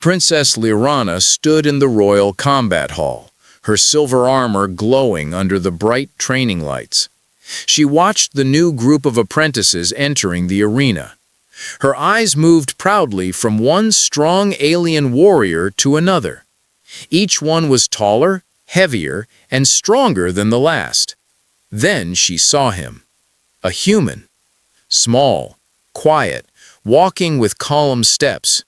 Princess Lirana stood in the royal combat hall, her silver armor glowing under the bright training lights. She watched the new group of apprentices entering the arena. Her eyes moved proudly from one strong alien warrior to another. Each one was taller, heavier, and stronger than the last. Then she saw him. A human. Small, quiet, walking with calm steps.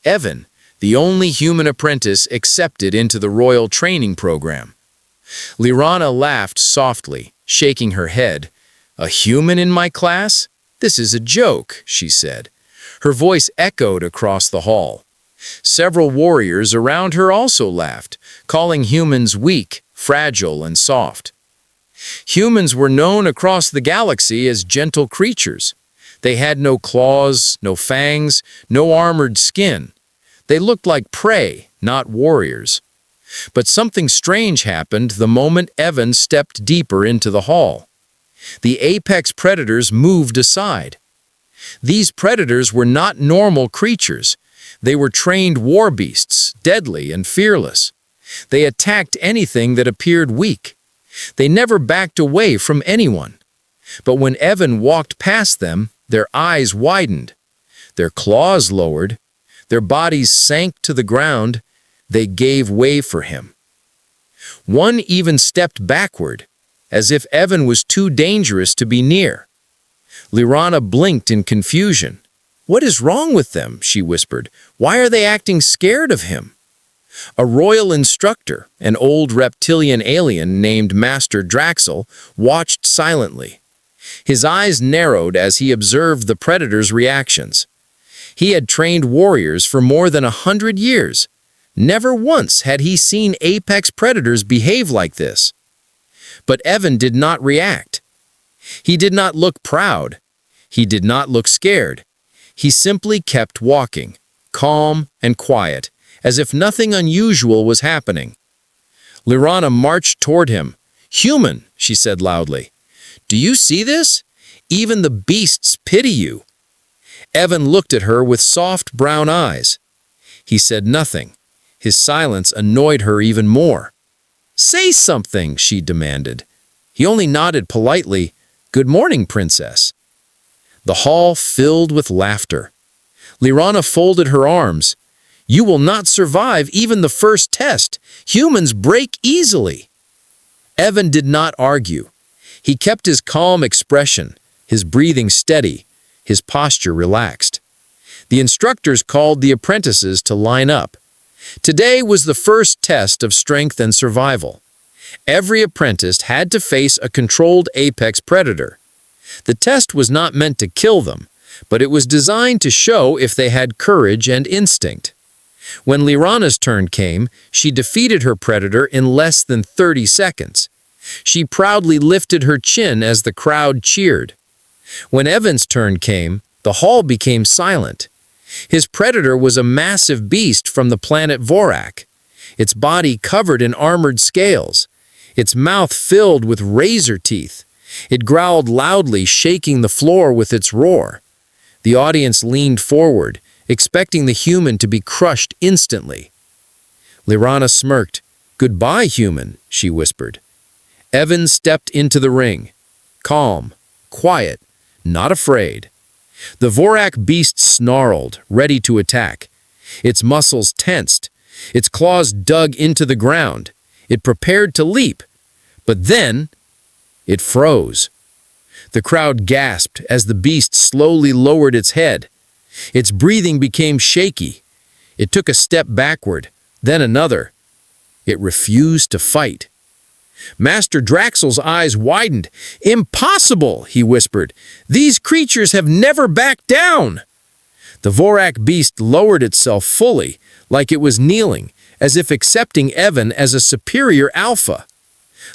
Evan, the only human apprentice accepted into the royal training program. Lirana laughed softly, shaking her head. "A human in my class? This is a joke," she said. Her voice echoed across the hall. Several warriors around her also laughed, calling humans weak, fragile, and soft. Humans were known across the galaxy as gentle creatures. They had no claws, no fangs, no armored skin. They looked like prey, not warriors. But something strange happened the moment Evan stepped deeper into the hall. The apex predators moved aside. These predators were not normal creatures. They were trained war beasts, deadly and fearless. They attacked anything that appeared weak. They never backed away from anyone. But when Evan walked past them, their eyes widened. Their claws lowered. Their bodies sank to the ground. They gave way for him. One even stepped backward, as if Evan was too dangerous to be near. Lirana blinked in confusion. "What is wrong with them?" she whispered. "Why are they acting scared of him?" A royal instructor, an old reptilian alien named Master Draxel, watched silently. His eyes narrowed as he observed the predators' reactions. He had trained warriors for more than 100 years. Never once had he seen apex predators behave like this. But Evan did not react. He did not look proud. He did not look scared. He simply kept walking, calm and quiet, as if nothing unusual was happening. Lirana marched toward him. "Human," she said loudly. "Do you see this? Even the beasts pity you." Evan looked at her with soft brown eyes. He said nothing. His silence annoyed her even more. "Say something," she demanded. He only nodded politely. "Good morning, Princess." The hall filled with laughter. Lirana folded her arms. "You will not survive even the first test. Humans break easily." Evan did not argue. He kept his calm expression, his breathing steady, his posture relaxed. The instructors called the apprentices to line up. Today was the first test of strength and survival. Every apprentice had to face a controlled apex predator. The test was not meant to kill them, but it was designed to show if they had courage and instinct. When Lirana's turn came, she defeated her predator in less than 30 seconds. She proudly lifted her chin as the crowd cheered. When Evan's turn came, the hall became silent. His predator was a massive beast from the planet Vorak, its body covered in armored scales, its mouth filled with razor teeth. It growled loudly, shaking the floor with its roar. The audience leaned forward, expecting the human to be crushed instantly. Lirana smirked. "Goodbye, human," she whispered. Evan stepped into the ring. Calm, quiet, not afraid. The Vorak beast snarled, ready to attack. Its muscles tensed. Its claws dug into the ground. It prepared to leap. But then, it froze. The crowd gasped as the beast slowly lowered its head. Its breathing became shaky. It took a step backward, then another. It refused to fight. Master Draxel's eyes widened. "Impossible," he whispered. "These creatures have never backed down." The Vorak beast lowered itself fully, like it was kneeling, as if accepting Evan as a superior alpha.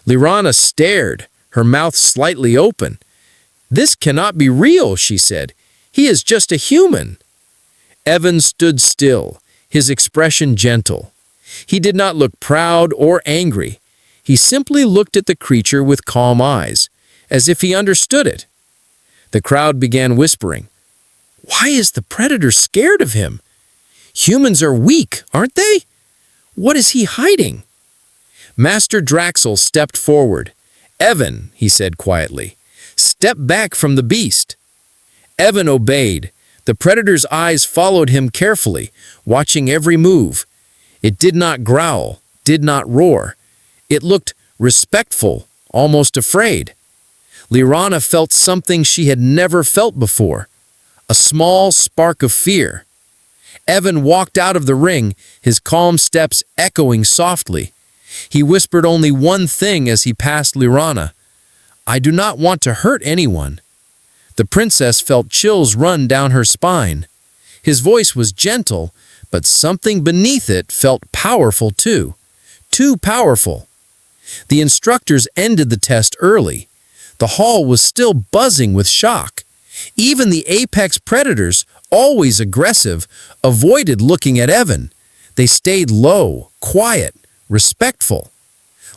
Lirana stared, her mouth slightly open. "This cannot be real," she said. "He is just a human." Evan stood still, his expression gentle. He did not look proud or angry. He simply looked at the creature with calm eyes, as if he understood it. The crowd began whispering. "Why is the predator scared of him? Humans are weak, aren't they? What is he hiding? Master Draxel stepped forward. Evan, he said quietly, step back from the beast. Evan obeyed. The predator's eyes followed him carefully, watching every move. It did not growl, did not roar. It looked respectful, almost afraid. Lyrana felt something she had never felt before, a small spark of fear. Evan walked out of the ring, his calm steps echoing softly. He whispered only one thing as he passed Lyrana. I do not want to hurt anyone. The princess felt chills run down her spine. His voice was gentle, but something beneath it felt powerful too. Too powerful. The instructors ended the test early. The hall was still buzzing with shock. Even the apex predators, always aggressive, avoided looking at Evan. They stayed low, quiet, respectful.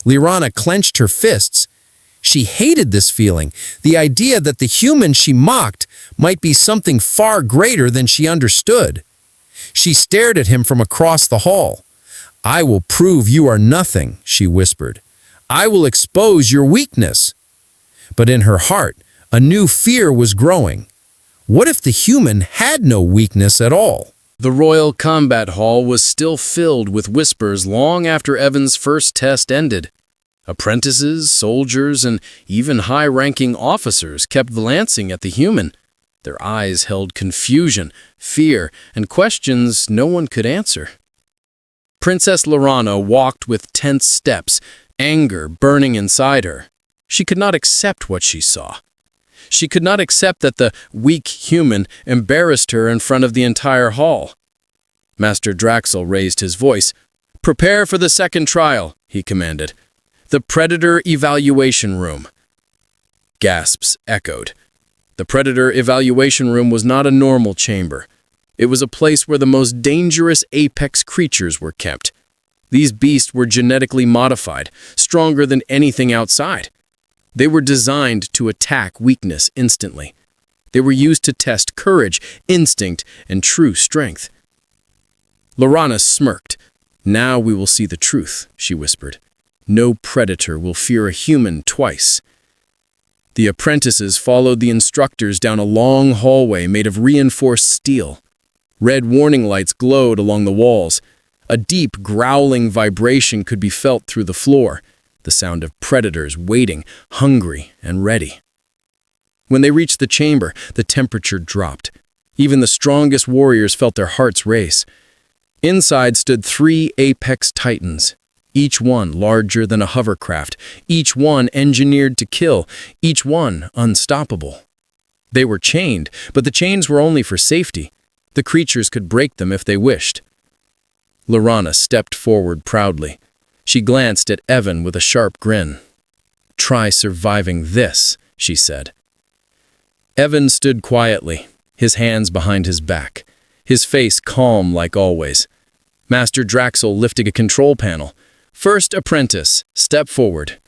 Lyrana clenched her fists. She hated this feeling, the idea that the human she mocked might be something far greater than she understood. She stared at him from across the hall. I will prove you are nothing, she whispered. I will expose your weakness. But in her heart, a new fear was growing. What if the human had no weakness at all? The Royal Combat Hall was still filled with whispers long after Evan's first test ended. Apprentices, soldiers, and even high-ranking officers kept glancing at the human. Their eyes held confusion, fear, and questions no one could answer. Princess Lyrana walked with tense steps, anger burning inside her. She could not accept what she saw. She could not accept that the weak human embarrassed her in front of the entire hall. Master Draxel raised his voice. Prepare for the second trial, he commanded. The Predator Evaluation Room. Gasps echoed. The Predator Evaluation Room was not a normal chamber. It was a place where the most dangerous apex creatures were kept. These beasts were genetically modified, stronger than anything outside. They were designed to attack weakness instantly. They were used to test courage, instinct, and true strength. Lyrana smirked. Now we will see the truth, she whispered. No predator will fear a human twice. The apprentices followed the instructors down a long hallway made of reinforced steel. Red warning lights glowed along the walls. A deep, growling vibration could be felt through the floor, the sound of predators waiting, hungry and ready. When they reached the chamber, the temperature dropped. Even the strongest warriors felt their hearts race. Inside stood 3 apex titans, each one larger than a hovercraft, each one engineered to kill, each one unstoppable. They were chained, but the chains were only for safety. The creatures could break them if they wished. Lyrana stepped forward proudly. She glanced at Evan with a sharp grin. Try surviving this, she said. Evan stood quietly, his hands behind his back, his face calm like always. Master Draxel lifted a control panel. First apprentice, step forward.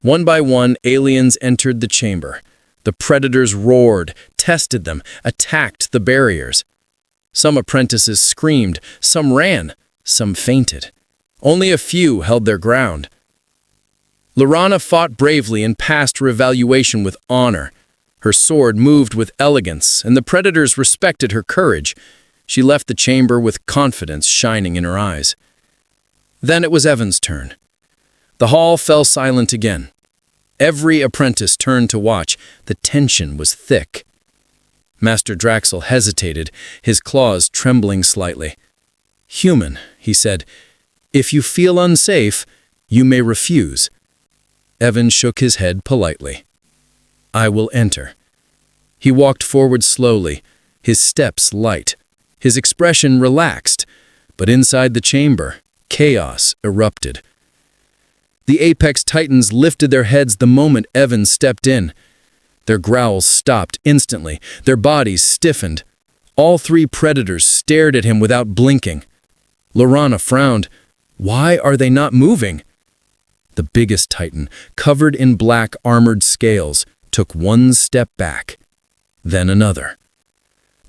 One by one, aliens entered the chamber. The predators roared, tested them, attacked the barriers. Some apprentices screamed, some ran, some fainted. Only a few held their ground. Lyrana fought bravely and passed her evaluation with honor. Her sword moved with elegance, and the predators respected her courage. She left the chamber with confidence shining in her eyes. Then it was Evan's turn. The hall fell silent again. Every apprentice turned to watch. The tension was thick. Master Draxel hesitated, his claws trembling slightly. Human, he said, if you feel unsafe, you may refuse. Evan shook his head politely. I will enter. He walked forward slowly, his steps light, his expression relaxed, but inside the chamber, chaos erupted. The apex titans lifted their heads the moment Evan stepped in. Their growls stopped instantly, their bodies stiffened. All 3 predators stared at him without blinking. Lyrana frowned. Why are they not moving? The biggest titan, covered in black armored scales, took one step back, then another.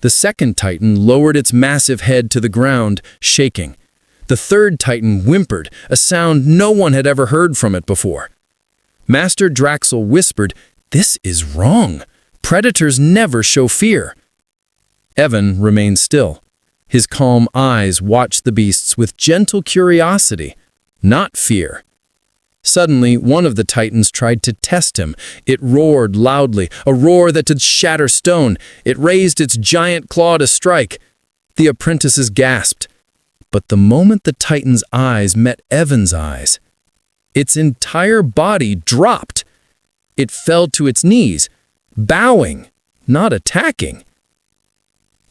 The second Titan lowered its massive head to the ground, shaking. The third Titan whimpered, a sound no one had ever heard from it before. Master Draxel whispered, "This is wrong. Predators never show fear." Evan remained still. His calm eyes watched the beasts with gentle curiosity, not fear. Suddenly, one of the Titans tried to test him. It roared loudly, a roar that could shatter stone. It raised its giant claw to strike. The apprentices gasped. But the moment the Titan's eyes met Evan's eyes, its entire body dropped. It fell to its knees, bowing, not attacking.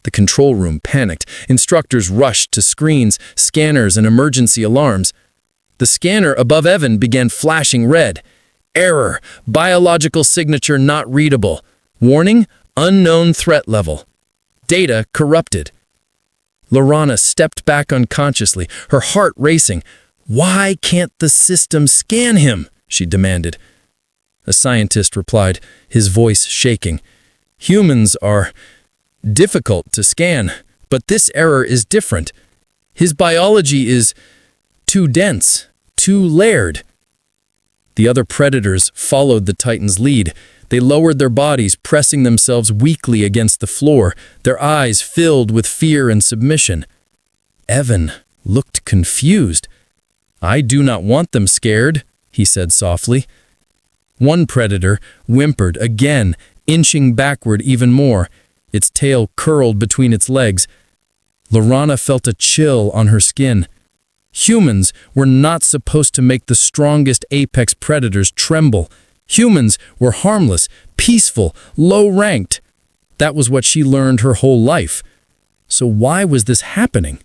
The control room panicked. Instructors rushed to screens, scanners, and emergency alarms. The scanner above Evan began flashing red. Error. Biological signature not readable. Warning. Unknown threat level. Data corrupted. Lorana stepped back unconsciously, her heart racing. "Why can't the system scan him?" she demanded. A scientist replied, his voice shaking. "Humans are difficult to scan, but this error is different. His biology is too dense, too layered." The other predators followed the Titan's lead. They lowered their bodies, pressing themselves weakly against the floor, their eyes filled with fear and submission. Evan looked confused. "I do not want them scared," he said softly. One predator whimpered again, inching backward even more. Its tail curled between its legs. Lorana felt a chill on her skin. Humans were not supposed to make the strongest apex predators tremble. Humans were harmless, peaceful, low-ranked. That was what she learned her whole life. So why was this happening?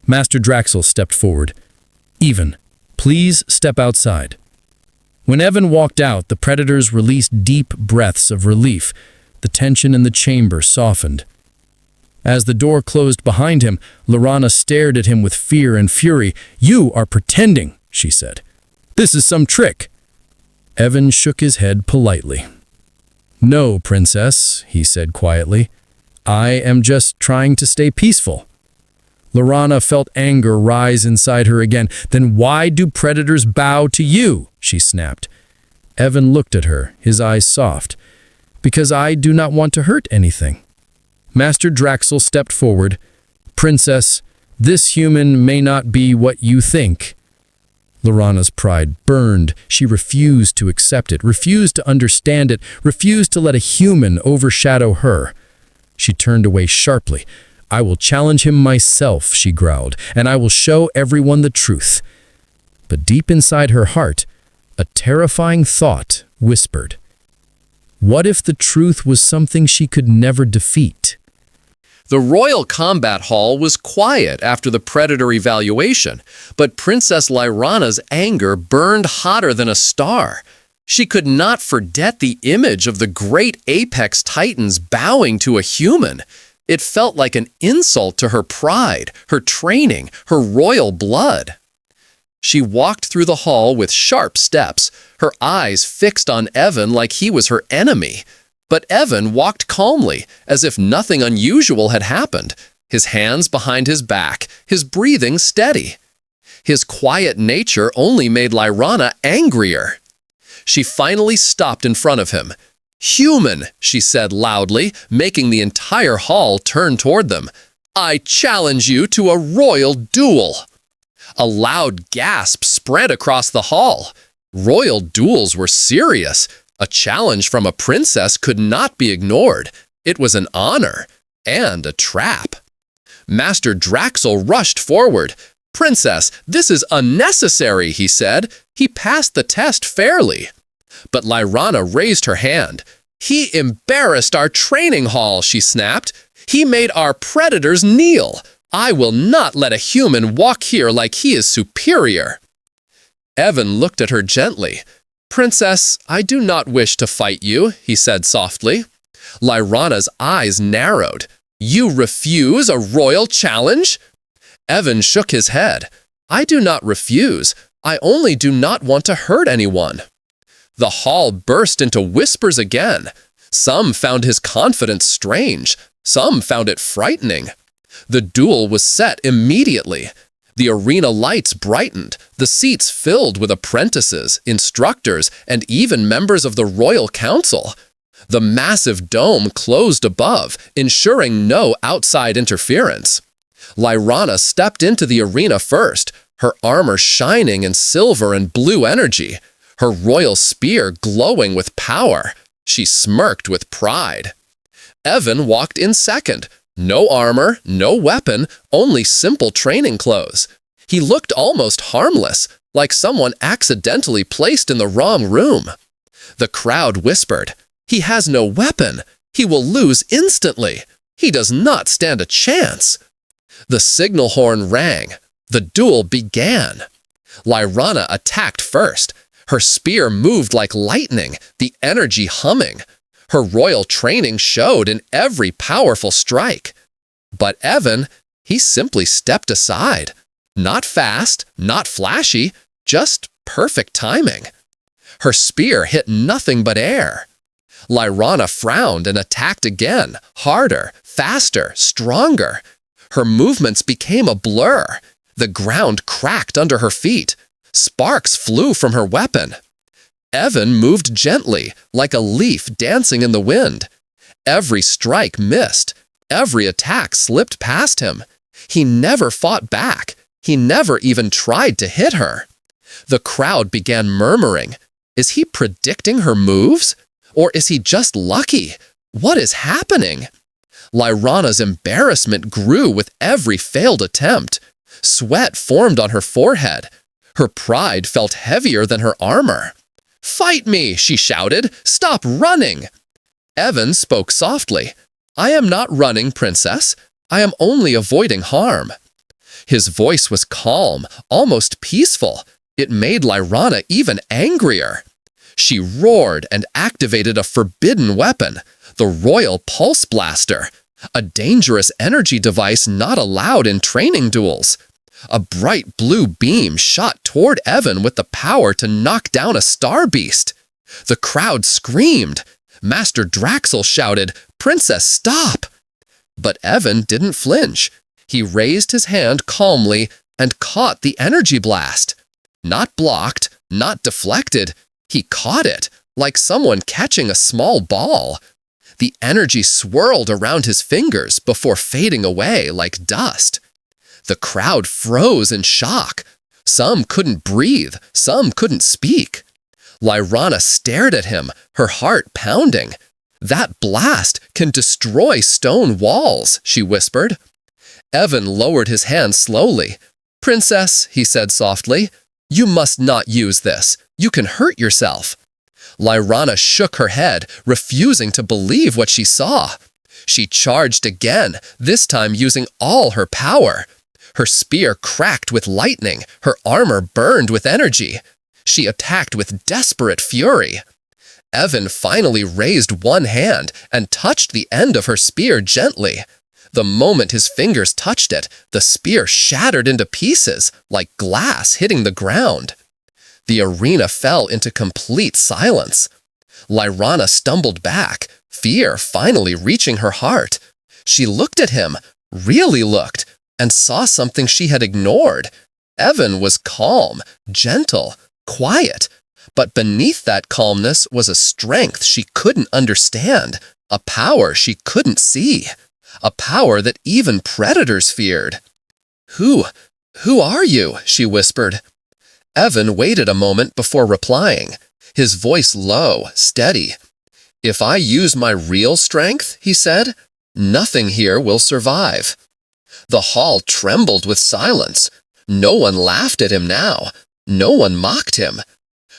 Master Draxel stepped forward. "Even, please step outside." When Evan walked out, the predators released deep breaths of relief. The tension in the chamber softened. As the door closed behind him, Lorana stared at him with fear and fury. "You are pretending," she said. "This is some trick." Evan shook his head politely. "No, Princess," he said quietly. "I am just trying to stay peaceful." Lorana felt anger rise inside her again. "Then why do predators bow to you?" she snapped. Evan looked at her, his eyes soft. "Because I do not want to hurt anything." Master Draxel stepped forward. "Princess, this human may not be what you think." Lorana's pride burned. She refused to accept it, refused to understand it, refused to let a human overshadow her. She turned away sharply. "I will challenge him myself," she growled, "and I will show everyone the truth." But deep inside her heart, a terrifying thought whispered. What if the truth was something she could never defeat? The Royal Combat Hall was quiet after the Predator evaluation, but Princess Lyrana's anger burned hotter than a star. She could not forget the image of the great apex titans bowing to a human. It felt like an insult to her pride, her training, her royal blood. She walked through the hall with sharp steps, her eyes fixed on Evan like he was her enemy. But Evan walked calmly, as if nothing unusual had happened, his hands behind his back, his breathing steady. His quiet nature only made Lyrana angrier. She finally stopped in front of him. "Human," she said loudly, making the entire hall turn toward them. "I challenge you to a royal duel." A loud gasp spread across the hall. Royal duels were serious. A challenge from a princess could not be ignored. It was an honor and a trap. Master Draxel rushed forward. "Princess, this is unnecessary," he said. "He passed the test fairly." But Lyrana raised her hand. "He embarrassed our training hall," she snapped. "He made our predators kneel. I will not let a human walk here like he is superior." Evan looked at her gently. "Princess, I do not wish to fight you," he said softly. Lyrana's eyes narrowed. "You refuse a royal challenge?" Evan shook his head. "I do not refuse. I only do not want to hurt anyone." The hall burst into whispers again. Some found his confidence strange. Some found it frightening. The duel was set immediately. The arena lights brightened, the seats filled with apprentices, instructors, and even members of the Royal Council. The massive dome closed above, ensuring no outside interference. Lyrana stepped into the arena first, her armor shining in silver and blue energy, her royal spear glowing with power. She smirked with pride. Evan walked in second. No armor, no weapon, only simple training clothes. He looked almost harmless, like someone accidentally placed in the wrong room. The crowd whispered, "He has no weapon. He will lose instantly. He does not stand a chance." The signal horn rang. The duel began. Lyrana attacked first. Her spear moved like lightning, the energy humming. Her royal training showed in every powerful strike. But Evan, he simply stepped aside. Not fast, not flashy, just perfect timing. Her spear hit nothing but air. Lyrana frowned and attacked again, harder, faster, stronger. Her movements became a blur. The ground cracked under her feet. Sparks flew from her weapon. Evan moved gently, like a leaf dancing in the wind. Every strike missed. Every attack slipped past him. He never fought back. He never even tried to hit her. The crowd began murmuring. Is he predicting her moves? Or is he just lucky? What is happening? Lyrana's embarrassment grew with every failed attempt. Sweat formed on her forehead. Her pride felt heavier than her armor. "Fight me!" she shouted. "Stop running!" Evan spoke softly. "I am not running, princess. I am only avoiding harm." His voice was calm, almost peaceful. It made Lyrana even angrier. She roared and activated a forbidden weapon, the Royal Pulse Blaster, a dangerous energy device not allowed in training duels. A bright blue beam shot toward Evan with the power to knock down a star beast. The crowd screamed. Master Draxel shouted, "Princess, stop!" But Evan didn't flinch. He raised his hand calmly and caught the energy blast. Not blocked, not deflected. He caught it, like someone catching a small ball. The energy swirled around his fingers before fading away like dust. The crowd froze in shock. Some couldn't breathe, some couldn't speak. Lyrana stared at him, her heart pounding. "That blast can destroy stone walls," she whispered. Evan lowered his hand slowly. "Princess," he said softly, "you must not use this. You can hurt yourself." Lyrana shook her head, refusing to believe what she saw. She charged again, this time using all her power. Her spear cracked with lightning, her armor burned with energy. She attacked with desperate fury. Evan finally raised one hand and touched the end of her spear gently. The moment his fingers touched it, the spear shattered into pieces, like glass hitting the ground. The arena fell into complete silence. Lyrana stumbled back, fear finally reaching her heart. She looked at him, really looked, and saw something she had ignored. Evan was calm, gentle, quiet, but beneath that calmness was a strength she couldn't understand, a power she couldn't see, a power that even predators feared. Who are you?" she whispered. Evan waited a moment before replying, his voice low, steady. "If I use my real strength," he said, "nothing here will survive." The hall trembled with silence. No one laughed at him now. No one mocked him.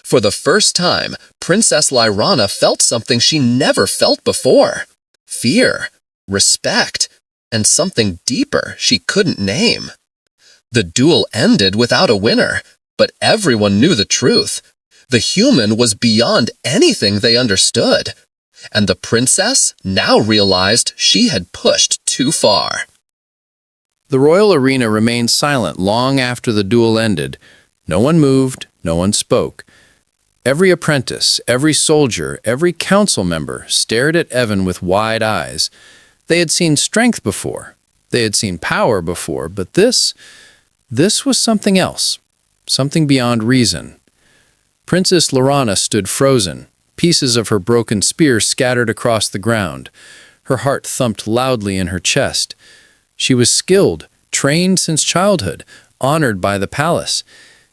For the first time, Princess Lyrana felt something she never felt before. Fear, respect, and something deeper she couldn't name. The duel ended without a winner, but everyone knew the truth. The human was beyond anything they understood. And the princess now realized she had pushed too far. The royal arena remained silent long after the duel ended. No one moved, no one spoke. Every apprentice, every soldier, every council member stared at Evan with wide eyes. They had seen strength before. They had seen power before, but this was something else, something beyond reason. Princess Lorana stood frozen, pieces of her broken spear scattered across the ground. Her heart thumped loudly in her chest. She was skilled, trained since childhood, honored by the palace.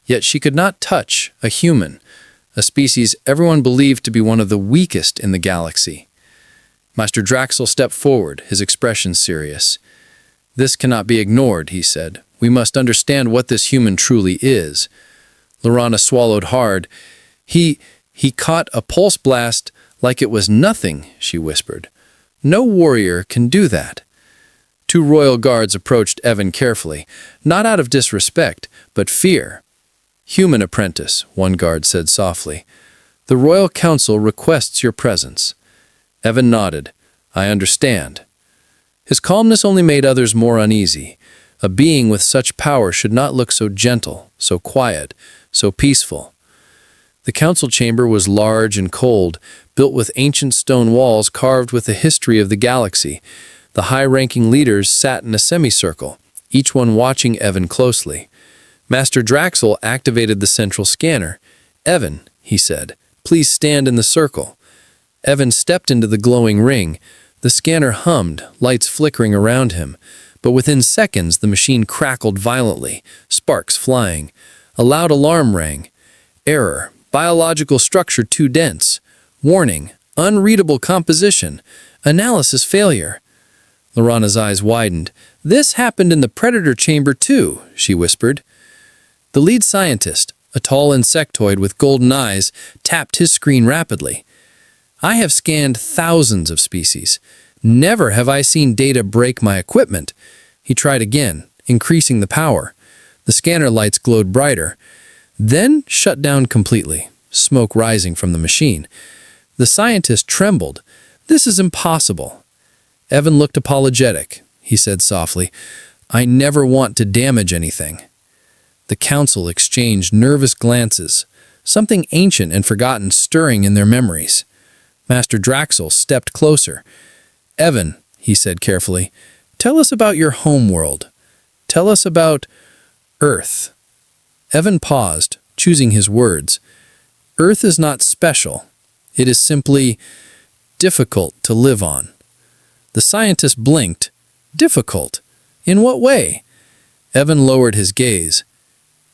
Yet she could not touch a human, a species everyone believed to be one of the weakest in the galaxy. Master Draxel stepped forward, his expression serious. "This cannot be ignored," he said. "We must understand what this human truly is." Lorana swallowed hard. He caught a pulse blast like it was nothing," she whispered. "No warrior can do that." Two royal guards approached Evan carefully, not out of disrespect, but fear. "Human apprentice," one guard said softly. "The Royal Council requests your presence." Evan nodded. "I understand." His calmness only made others more uneasy. A being with such power should not look so gentle, so quiet, so peaceful. The council chamber was large and cold, built with ancient stone walls carved with the history of the galaxy. The high-ranking leaders sat in a semicircle, each one watching Evan closely. Master Draxel activated the central scanner. "Evan," he said, "please stand in the circle." Evan stepped into the glowing ring. The scanner hummed, lights flickering around him. But within seconds, the machine crackled violently, sparks flying. A loud alarm rang. "Error. Biological structure too dense. Warning. Unreadable composition. Analysis failure." Lorana's eyes widened. "This happened in the Predator chamber too," she whispered. The lead scientist, a tall insectoid with golden eyes, tapped his screen rapidly. "I have scanned thousands of species. Never have I seen data break my equipment." He tried again, increasing the power. The scanner lights glowed brighter, then shut down completely, smoke rising from the machine. The scientist trembled. "This is impossible." Evan looked apologetic. He said softly, "I never want to damage anything." The council exchanged nervous glances, something ancient and forgotten stirring in their memories. Master Draxel stepped closer. "Evan," he said carefully, "tell us about your home world. Tell us about Earth." Evan paused, choosing his words. "Earth is not special. It is simply difficult to live on." The scientist blinked. "Difficult? In what way?" Evan lowered his gaze.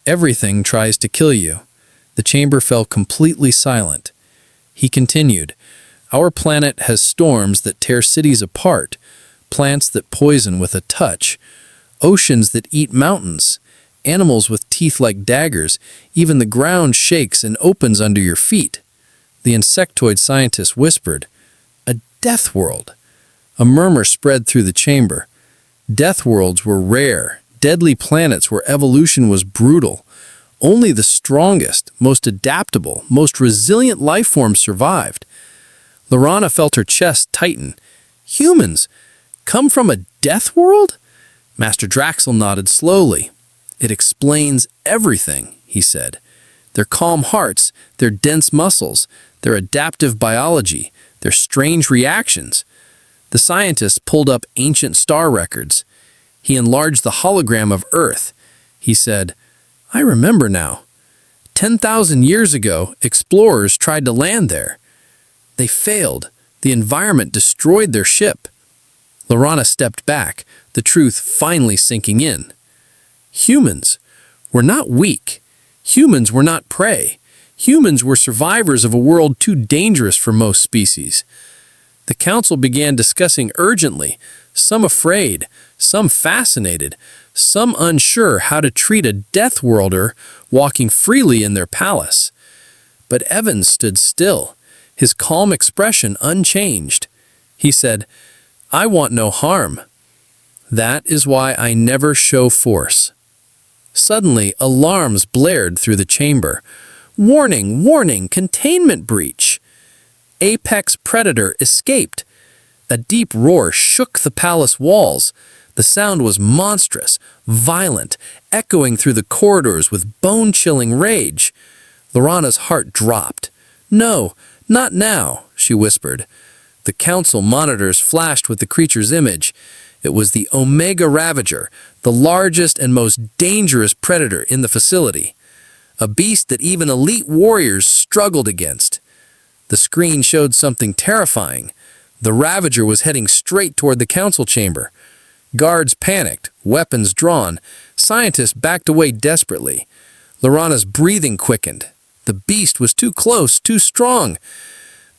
"Everything tries to kill you." The chamber fell completely silent. He continued, "Our planet has storms that tear cities apart, plants that poison with a touch, oceans that eat mountains, animals with teeth like daggers. Even the ground shakes and opens under your feet." The insectoid scientist whispered, "A death world." A murmur spread through the chamber. Death worlds were rare, deadly planets where evolution was brutal. Only the strongest, most adaptable, most resilient life forms survived. Lorana felt her chest tighten. "Humans come from a death world?" Master Draxel nodded slowly. "It explains everything," he said. "Their calm hearts, their dense muscles, their adaptive biology, their strange reactions." The scientist pulled up ancient star records. He enlarged the hologram of Earth. He said, "I remember now. 10,000 years ago, explorers tried to land there. They failed. The environment destroyed their ship." Lorana stepped back, the truth finally sinking in. Humans were not weak. Humans were not prey. Humans were survivors of a world too dangerous for most species. The council began discussing urgently, some afraid, some fascinated, some unsure how to treat a death worlder walking freely in their palace. But Evans stood still, his calm expression unchanged. He said, "I want no harm. That is why I never show force." Suddenly, alarms blared through the chamber. "Warning, warning, containment breach." Apex predator escaped. A deep roar shook the palace walls. The sound was monstrous, violent, echoing through the corridors with bone-chilling rage. Lorana's heart dropped. "No, not now," she whispered. The The council monitors flashed with the creature's image. It was the Omega Ravager, the largest and most dangerous predator in the facility. A beast that even elite warriors struggled against. The screen showed something terrifying. The Ravager was heading straight toward the council chamber. Guards panicked, weapons drawn. Scientists backed away desperately. Lorana's breathing quickened. The beast was too close, too strong.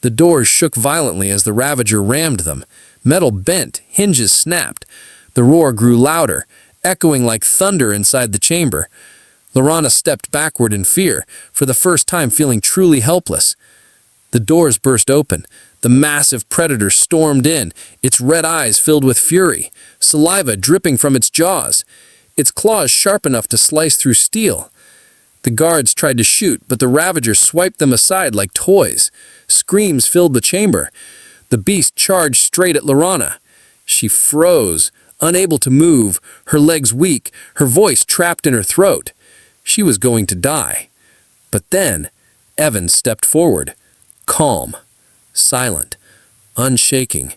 The doors shook violently as the Ravager rammed them. Metal bent, hinges snapped. The roar grew louder, echoing like thunder inside the chamber. Lorana stepped backward in fear, for the first time feeling truly helpless. The doors burst open. The massive predator stormed in, its red eyes filled with fury, saliva dripping from its jaws, its claws sharp enough to slice through steel. The guards tried to shoot, but the Ravager swiped them aside like toys. Screams filled the chamber. The beast charged straight at Lorana. She froze, unable to move, her legs weak, her voice trapped in her throat. She was going to die. But then, Evan stepped forward, calm, silent, unshaking.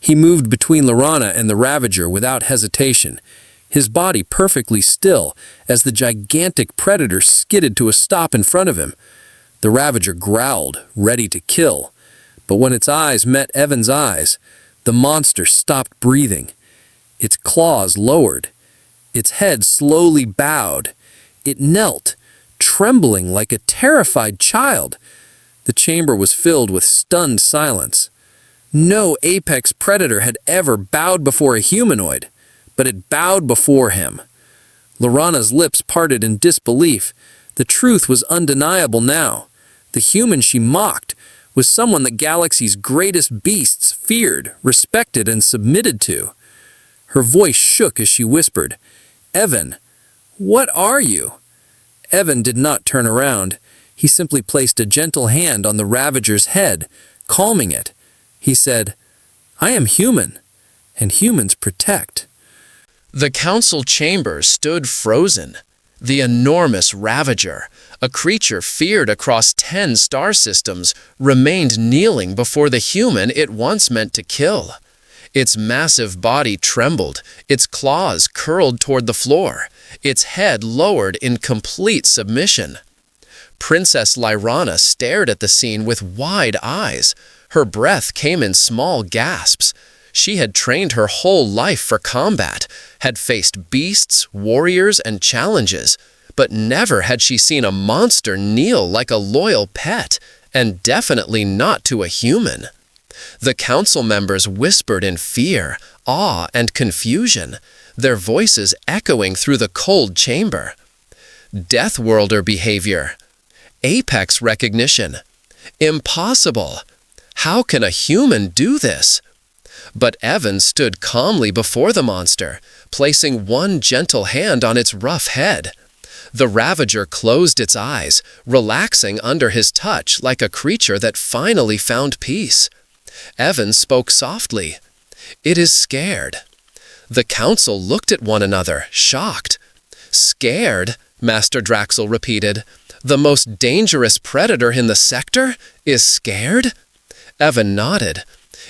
He moved between Lorana and the Ravager without hesitation, his body perfectly still as the gigantic predator skidded to a stop in front of him. The Ravager growled, ready to kill. But when its eyes met Evan's eyes, the monster stopped breathing. Its claws lowered. Its head slowly bowed. It knelt, trembling like a terrified child. The chamber was filled with stunned silence. No apex predator had ever bowed before a humanoid, but it bowed before him. Lorana's lips parted in disbelief. The truth was undeniable now. The human she mocked was someone the galaxy's greatest beasts feared, respected, and submitted to. Her voice shook as she whispered, "Evan, what are you?" Evan did not turn around. He simply placed a gentle hand on the Ravager's head, calming it. He said, "I am human, and humans protect." The council chamber stood frozen. The enormous Ravager, a creature feared across 10 star systems, remained kneeling before the human it once meant to kill. Its massive body trembled, its claws curled toward the floor, its head lowered in complete submission. Princess Lyrana stared at the scene with wide eyes. Her breath came in small gasps. She had trained her whole life for combat, had faced beasts, warriors, and challenges, but never had she seen a monster kneel like a loyal pet, and definitely not to a human. The council members whispered in fear, awe, and confusion, their voices echoing through the cold chamber. Deathworlder behavior. Apex recognition. Impossible. How can a human do this? But Evan stood calmly before the monster, placing one gentle hand on its rough head. The Ravager closed its eyes, relaxing under his touch like a creature that finally found peace. Evan spoke softly. "It is scared." The council looked at one another, shocked. "Scared?" Master Draxel repeated. "The most dangerous predator in the sector is scared?" Evan nodded.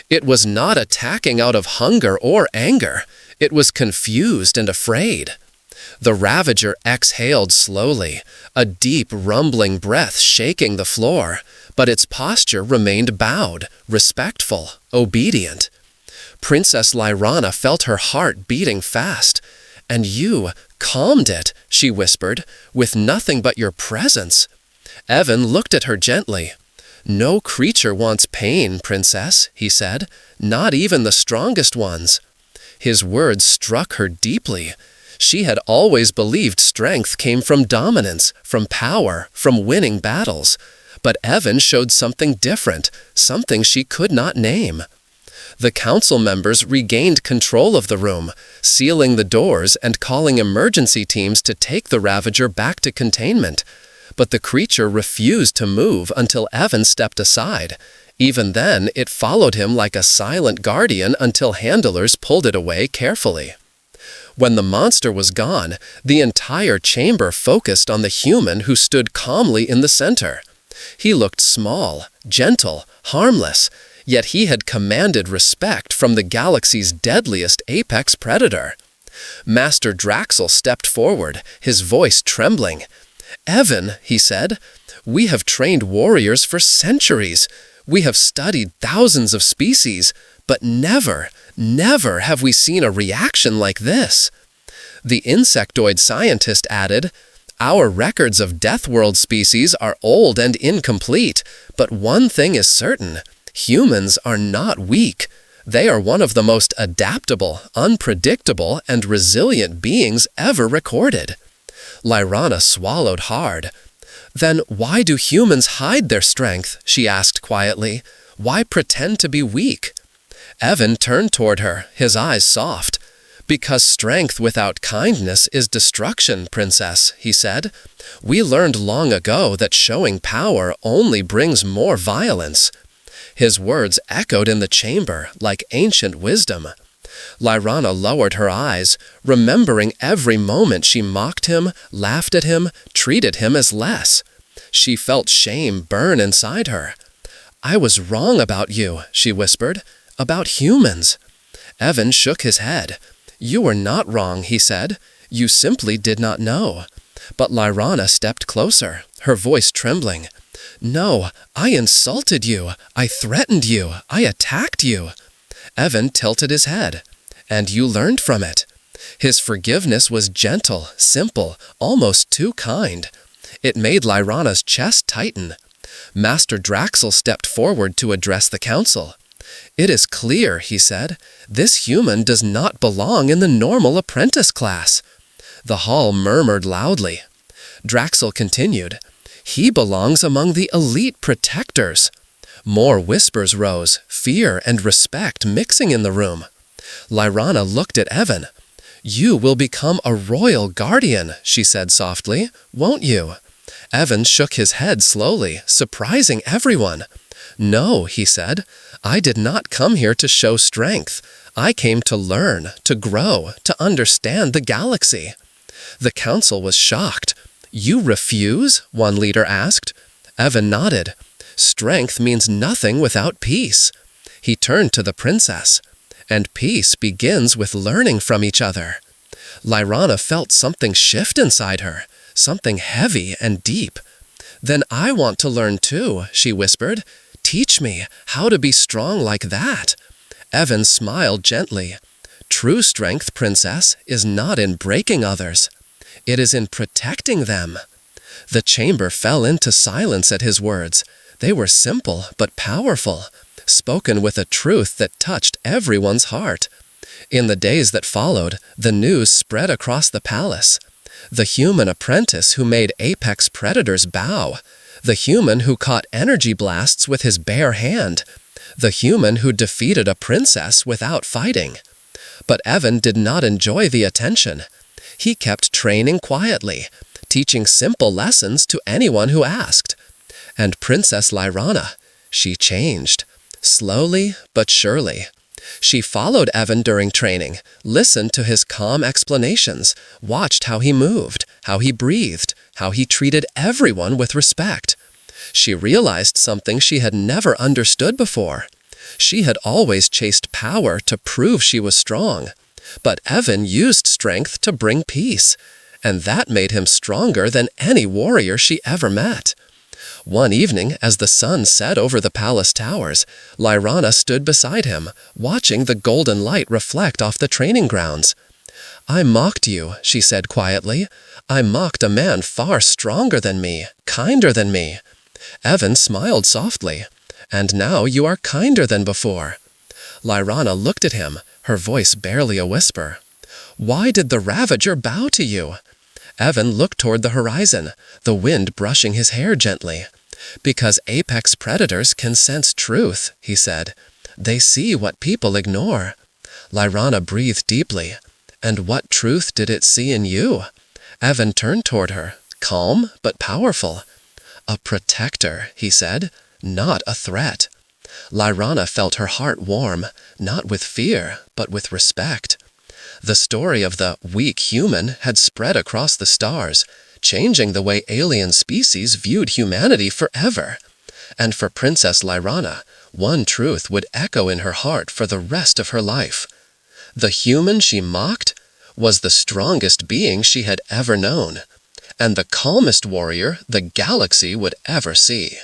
It was not attacking out of hunger or anger. It was confused and afraid. The Ravager exhaled slowly, a deep rumbling breath shaking the floor, but its posture remained bowed, respectful, obedient. Princess Lyrana felt her heart beating fast. "And you calmed it," she whispered, "with nothing but your presence." Evan looked at her gently. "No creature wants pain, Princess," he said, "not even the strongest ones." His words struck her deeply. She had always believed strength came from dominance, from power, from winning battles. But Evan showed something different, something she could not name. The council members regained control of the room, sealing the doors and calling emergency teams to take the Ravager back to containment. But the creature refused to move until Evan stepped aside. Even then, it followed him like a silent guardian until handlers pulled it away carefully. When the monster was gone, the entire chamber focused on the human who stood calmly in the center. He looked small, gentle, harmless, Yet he had commanded respect from the galaxy's deadliest apex predator. Master Draxel stepped forward, his voice trembling. "Evan," he said, "we have trained warriors for centuries. We have studied thousands of species, but never have we seen a reaction like this." The insectoid scientist added, "Our records of Deathworld species are old and incomplete, but one thing is certain. Humans are not weak. They are one of the most adaptable, unpredictable, and resilient beings ever recorded." Lyrana swallowed hard. "Then why do humans hide their strength?" she asked quietly. "Why pretend to be weak?" Evan turned toward her, his eyes soft. "Because strength without kindness is destruction, Princess," he said. "We learned long ago that showing power only brings more violence." His words echoed in the chamber like ancient wisdom. Lyrana lowered her eyes, remembering every moment she mocked him, laughed at him, treated him as less. She felt shame burn inside her. "I was wrong about you," she whispered. "About humans." Evan shook his head. "You were not wrong," he said. "You simply did not know." But Lyrana stepped closer, her voice trembling. "No, I insulted you. I threatened you. I attacked you." Evan tilted his head. "And you learned from it." His forgiveness was gentle, simple, almost too kind. It made Lyrana's chest tighten. Master Draxel stepped forward to address the council. "It is clear," he said, "this human does not belong in the normal apprentice class." The hall murmured loudly. Draxel continued, "He belongs among the elite protectors." More whispers rose, fear and respect mixing in the room. Lyrana looked at Evan. "You will become a royal guardian," she said softly, "won't you?" Evan shook his head slowly, surprising everyone. "No," he said, "I did not come here to show strength. I came to learn, to grow, to understand the galaxy." The council was shocked. "You refuse?" one leader asked. Evan nodded. "Strength means nothing without peace." He turned to the princess. "And peace begins with learning from each other." Lyrana felt something shift inside her, something heavy and deep. "Then I want to learn too," she whispered. "Teach me how to be strong like that." Evan smiled gently. "True strength, Princess, is not in breaking others. It is in protecting them." The chamber fell into silence at his words. They were simple but powerful, spoken with a truth that touched everyone's heart. In the days that followed, the news spread across the palace. The human apprentice who made apex predators bow. The human who caught energy blasts with his bare hand. The human who defeated a princess without fighting. But Evan did not enjoy the attention. He kept training quietly, teaching simple lessons to anyone who asked. And Princess Lyrana, she changed, slowly but surely. She followed Evan during training, listened to his calm explanations, watched how he moved, how he breathed, how he treated everyone with respect. She realized something she had never understood before. She had always chased power to prove she was strong. But Evan used strength to bring peace, and that made him stronger than any warrior she ever met. One evening, as the sun set over the palace towers, Lyrana stood beside him, watching the golden light reflect off the training grounds. "I mocked you," she said quietly. "I mocked a man far stronger than me, kinder than me." Evan smiled softly. "And now you are kinder than before." Lyrana looked at him, her voice barely a whisper. "Why did the Ravager bow to you?" Evan looked toward the horizon, the wind brushing his hair gently. "Because apex predators can sense truth," he said. "They see what people ignore." Lyrana breathed deeply. "And what truth did it see in you?" Evan turned toward her, calm but powerful. "A protector," he said, "not a threat." Lyrana felt her heart warm, not with fear, but with respect. The story of the weak human had spread across the stars, changing the way alien species viewed humanity forever. And for Princess Lyrana, One truth would echo in her heart for the rest of her life. The human she mocked was the strongest being she had ever known, and the calmest warrior the galaxy would ever see.